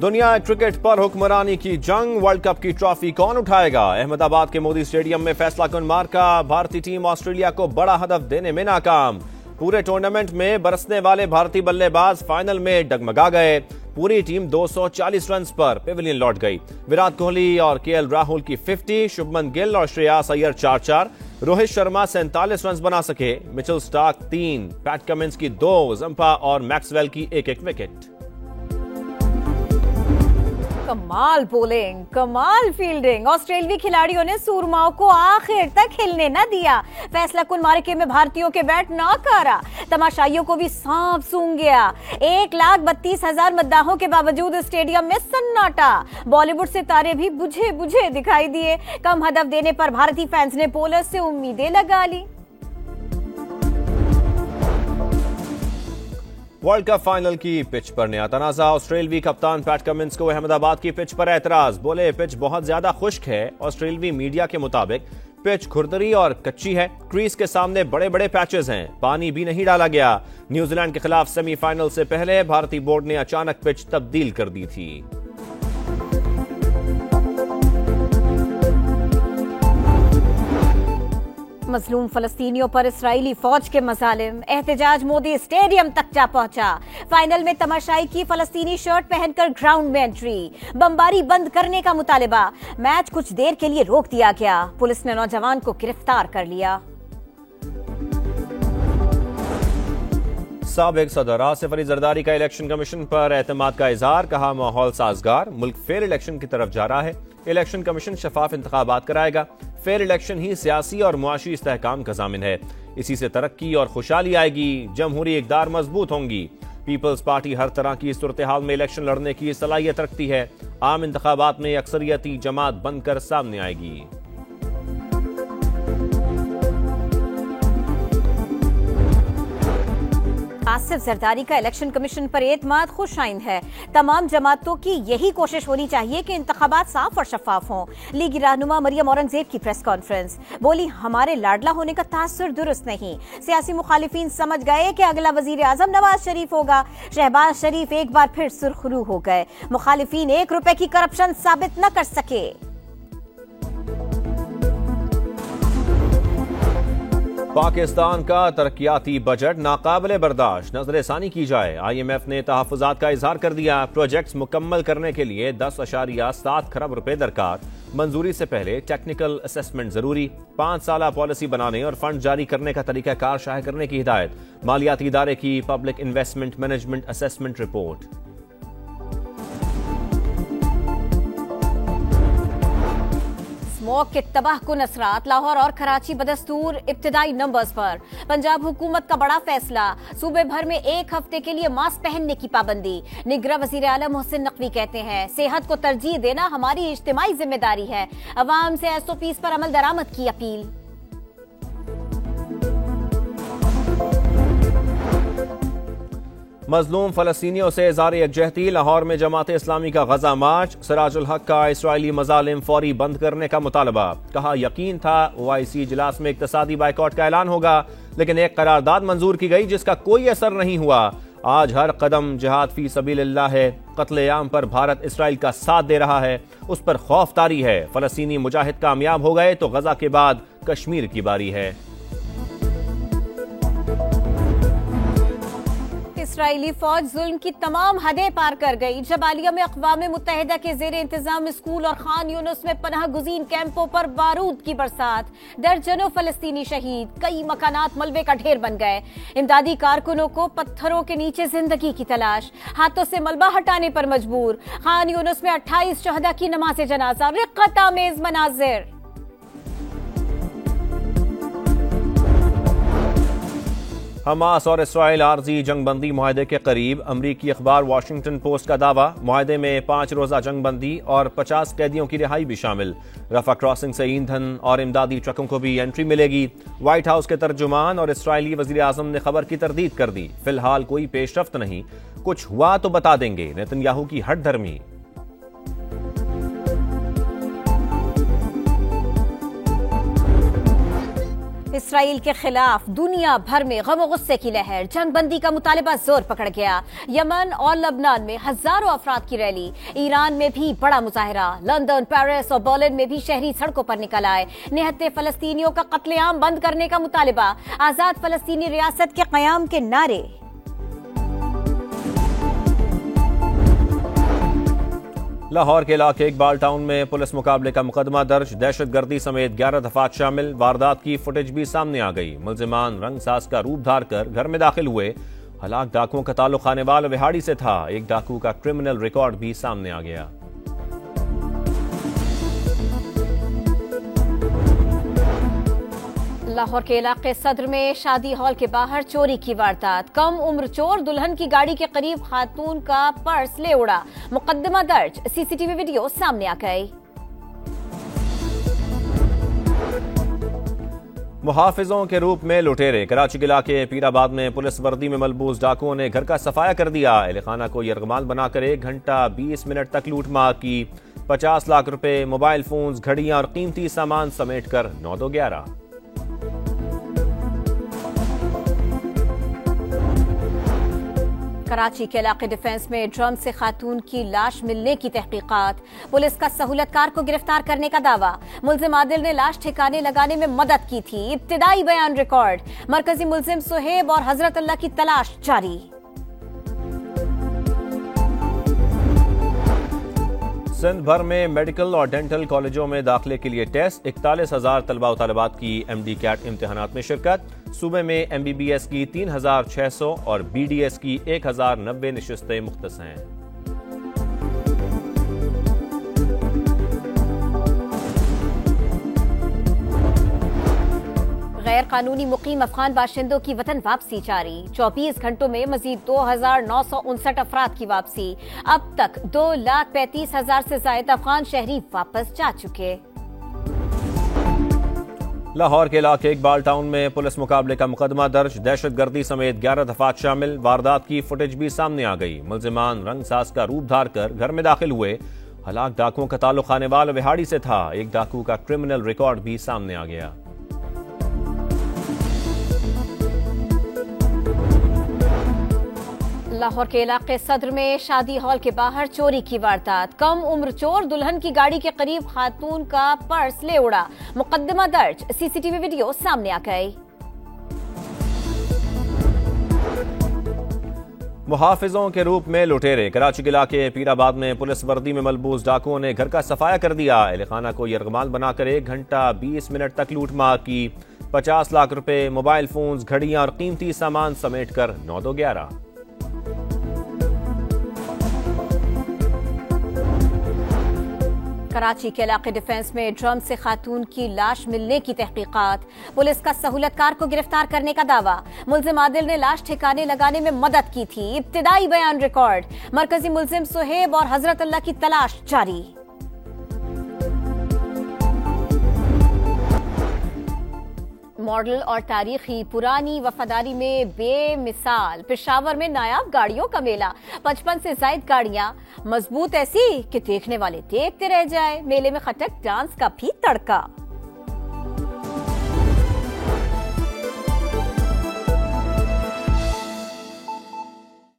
दुनिया क्रिकेट पर हुक्मरानी की जंग, वर्ल्ड कप की ट्रॉफी कौन उठाएगा? अहमदाबाद के मोदी स्टेडियम में फैसला कुन मार्का, भारतीय टीम ऑस्ट्रेलिया को बड़ा हदफ देने में नाकाम। पूरे टूर्नामेंट में बरसने वाले भारतीय बल्लेबाज फाइनल में डगमगा गए। पूरी टीम 240 रन पर पेविलियन लौट गई। विराट कोहली और केएल राहुल की 50, शुभमन गिल और श्रेयस अय्यर 4-4, रोहित शर्मा 47 रन बना सके, मिचेल स्टार्क 3, पैट कमिंस की 2, जंपा और मैक्सवेल की 1-1 विकेट। कमाल बॉलिंग, कमाल फील्डिंग, ऑस्ट्रेलियाई खिलाड़ियों ने सूरमाओं को आखिर तक हिलने न दिया। फैसला कुन मार्के में भारतीयों के बैट नाकारा, तमाशाइयों को भी सांप सूंघ गया। 1,32,000 मद्दाहों के बावजूद स्टेडियम में सन्नाटा। बॉलीवुड सितारे भी बुझे बुझे दिखाई दिए। कम हदफ देने पर भारतीय फैंस ने बॉलर से उम्मीदें लगा ली। वर्ल्ड कप फाइनल की पिच पर नया तनाजा। ऑस्ट्रेलियाई कप्तान पैट कमिंस को अहमदाबाद की पिच पर एतराज, बोले पिच बहुत ज्यादा खुश्क है। ऑस्ट्रेलियाई मीडिया के मुताबिक पिच खुरदरी और कच्ची है, क्रीज के सामने बड़े बड़े पैचेस हैं, पानी भी नहीं डाला गया। न्यूजीलैंड के खिलाफ सेमीफाइनल से पहले भारतीय बोर्ड ने अचानक पिच तब्दील कर दी थी। मजलूम फलस्तीनियों पर इस्राएली फौज के मजालिम, एहतजाज मोदी स्टेडियम तक जा पहुंचा। फाइनल में तमाशाई की फलस्तीनी शर्ट पहनकर ग्राउंड में एंट्री, बमबारी बंद करने का मुतालिबा। मैच कुछ देर के लिए रोक दिया गया। पुलिस ने नौजवान को गिरफ्तार कर लिया। साबिक सदर आसिफ अली जरदारी का इलेक्शन कमीशन पर एतमाद का इजहार, कहा माहौल साजगार, मुल्क फेयर इलेक्शन की तरफ जा रहा है। इलेक्शन कमीशन शफाफ इंतखाबात कराएगा। फेयर इलेक्शन ही सियासी और मुआशी इस्तेहकाम का जामिन है। इसी से तरक्की और खुशहाली आएगी, जमहूरी इक़दार मजबूत होंगी। पीपल्स पार्टी हर तरह की सूरत हाल में इलेक्शन लड़ने की सलाहियत रखती है। आम इंतखाबात में अक्सरियती जमात बनकर सामने आएगी। आसिफ जरदारी का इलेक्शन कमीशन पर एतमाद खुशाइन है। तमाम जमातों की यही कोशिश होनी चाहिए कि इंतखाबात साफ और शफाफ हों। लीगी रहनुमा मरियम औरंगजेब की प्रेस कॉन्फ्रेंस, बोली हमारे लाडला होने का तासुर दुरुस्त नहीं। सियासी मुखालिफिन समझ गए कि अगला वजीर आजम नवाज शरीफ होगा। शहबाज शरीफ एक बार फिर सुर्खरू हो गए। मुखालिफिन 1 रुपए की करप्शन साबित न कर सके। पाकिस्तान का तरक्याती बजट नाकाबिले बर्दाश्त, नजरसानी की जाए। IMF ने तहफ़्फ़ुज़ात का इजहार कर दिया। प्रोजेक्ट्स मुकम्मल करने के लिए 10.7 खरब रुपए दरकार। मंजूरी से पहले टेक्निकल असेसमेंट जरूरी। 5 साला पॉलिसी बनाने और फंड जारी करने का तरीकाकार शाये करने की हिदायत। मालियाती इदारे की public investment management assessment report. Smog के तबाहकुन असरात, लाहौर और कराची बदस्तूर इब्तिदाई नंबर्स पर। पंजाब हुकूमत का बड़ा फैसला, सूबे भर में 1 हफ्ते के लिए मास्क पहनने की पाबंदी। निगरां वजीर आला मोहसिन नकवी कहते हैं सेहत को तरजीह देना हमारी इज्तिमाई जिम्मेदारी है। अवाम से SOPs पर अमल दरामद की अपील। मजलूम फलस्तीनियों से इज़हार यकजहती, लाहौर में जमात इस्लामी का गजा मार्च। सिराजुल हक का इस्राइली मजालिम फौरी बंद करने का मुतालबा, कहा यकीन था OIC इजलास में इक्तसादी बाइकॉट का ऐलान होगा, लेकिन एक करारदाद मंजूर की गई जिसका कोई असर नहीं हुआ। आज हर कदम जिहाद फी सबीलिल्लाह है। कत्लेआम पर भारत इसराइल का साथ दे रहा है, उस पर खौफ तारी है। फलस्तीनी मुजाहिद कामयाब हो गए तो गजा के बाद कश्मीर की बारी है। इस्राएली फौज जुल्म की तमाम हदें पार कर गई। जबालिया में अक़वाम मुत्तहिदा के ज़ेर इंतजाम स्कूल और खान यूनुस में पनाह गुज़ीन कैंपों पर बारूद की बरसात। दर्जनों फलस्तीनी शहीद, कई मकानात मलबे का ढेर बन गए। इमदादी कारकुनों को पत्थरों के नीचे जिंदगी की तलाश, हाथों से मलबा हटाने पर मजबूर। खान यूनुस में 28 शहदा की नमाज़े जनाजा, रिक़्क़त आमेज़ मनाज़िर। हमास और इसराइल आर्जी जंगबंदी मुआहदे के करीब। अमरीकी अखबार वाशिंगटन पोस्ट का दावा, मुआहदे में 5 रोजा जंगबंदी और 50 कैदियों की रिहाई भी शामिल। रफा क्रॉसिंग से ईंधन और इमदादी ट्रकों को भी एंट्री मिलेगी। व्हाइट हाउस के तर्जुमान और इसराइली वजीर आजम ने खबर की तरदीद कर दी। फिलहाल कोई पेशरफ्त नहीं, कुछ हुआ तो बता देंगे, नेतन्याहू की हट धर्मी। इसराइल के खिलाफ दुनिया भर में गम और गुस्से की लहर। जंगबंदी का मुतालिबा जोर पकड़ गया। यमन और लबनान में हजारों अफराद की रैली। ईरान में भी बड़ा मुजाहरा। लंदन, पेरिस और बर्लिन में भी शहरी सड़कों पर निकल आए। निहत्ते फलस्तीनियों का कत्लेआम बंद करने का मुतालिबा। आजाद फलस्तीनी रियासत के कयाम के नारे। लाहौर के इलाके इकबाल टाउन में पुलिस मुकाबले का मुकदमा दर्ज। दहशतगर्दी समेत 11 दफात शामिल। वारदात की फुटेज भी सामने आ गई। मुल्जिमान रंगसाज का रूप धार कर घर में दाखिल हुए। हलाक डाकुओं का ताल्लुक खानेवाल विहाड़ी से था। एक डाकू का क्रिमिनल रिकॉर्ड भी सामने आ गया। लाहौर के इलाके सदर में शादी हॉल के बाहर चोरी की वारदात। कम उम्र चोर दुल्हन की गाड़ी के करीब खातून का पर्स ले उड़ा। मुकदमा दर्ज। सीसीटीवी वीडियो सामने आ गई। मुहाफिजों के रूप में लुटेरे। कराची के इलाके पीराबाद में पुलिस वर्दी में मलबूस डाकुओं ने घर का सफाया कर दिया। एहलखाना को यरगमाल बनाकर 1 घंटा 20 मिनट तक लूटमार की। 50 लाख रुपए, मोबाइल फोन्स, घड़ियां और कीमती सामान समेट कर 9-11। कराची के इलाके डिफेंस में ड्रम से खातून की लाश मिलने की तहकीकात। पुलिस का सहूलतकार को गिरफ्तार करने का दावा। मुल्जिम आदिल ने लाश ठिकाने लगाने में मदद की थी। इब्तिदाई बयान रिकॉर्ड। मरकजी मुल्जिम सुहेब और हजरत अल्लाह की तलाश जारी। सिंध भर में मेडिकल और डेंटल कॉलेजों में दाखिले के लिए टेस्ट। 41,000 तलबा और तलबात की MD कैट इम्तिहानात में शिरकत। सूबे में MBBS की 3,600 और BDS की 1,090 नशिस्तें मुख्तस हैं। गैर कानूनी मुकीम अफगान बाशिंदों की वतन वापसी जारी। 24 घंटों में मजीद 2,959 अफराद की वापसी। अब तक 2,35,000 से ज्यादा अफगान शहरी वापस जा चुके। लाहौर के इलाके इकबाल टाउन में पुलिस मुकाबले का मुकदमा दर्ज। दहशतगर्दी समेत 11 दफात शामिल। वारदात की फुटेज भी सामने आ गई। मुल्जिमान रंगसाज का रूप धार कर घर में दाखिल हुए। हलाक डाकुओं का ताल्लुक खानेवाल विहाड़ी से था। एक डाकू का क्रिमिनल रिकॉर्ड भी सामने आ गया। लाहौर के इलाके सदर में शादी हॉल के बाहर चोरी की वारदात। कम उम्र चोर दुल्हन की गाड़ी के करीब खातून का पर्स ले उड़ा। मुकदमा दर्ज। सीसीटीवी वीडियो सामने आ गई। मुहाफिजों के रूप में लुटेरे। कराची के इलाके पीराबाद में पुलिस वर्दी में मलबूस डाकुओं ने घर का सफाया कर दिया। एहलखाना को यरगमाल बनाकर 1 घंटा 20 मिनट तक लूटमार की। 50 लाख रुपए, मोबाइल फोन्स, घड़ियां और कीमती सामान समेट कर 9-11। कराची के इलाके डिफेंस में ड्रम से खातून की लाश मिलने की तहकीकात। पुलिस का सहूलतकार को गिरफ्तार करने का दावा। मुल्जिम आदिल ने लाश ठिकाने लगाने में मदद की थी। इब्तिदाई बयान रिकॉर्ड। मरकजी मुल्जिम सुहेब और हजरत अल्लाह की तलाश जारी। मॉडल और तारीखी पुरानी वफादारी में बेमिसाल। पेशावर में नायाब गाड़ियों का मेला। 55 से ज्यादा गाड़ियां मजबूत ऐसी कि देखने वाले देखते रह जाए। मेले में खटक डांस का भी तड़का।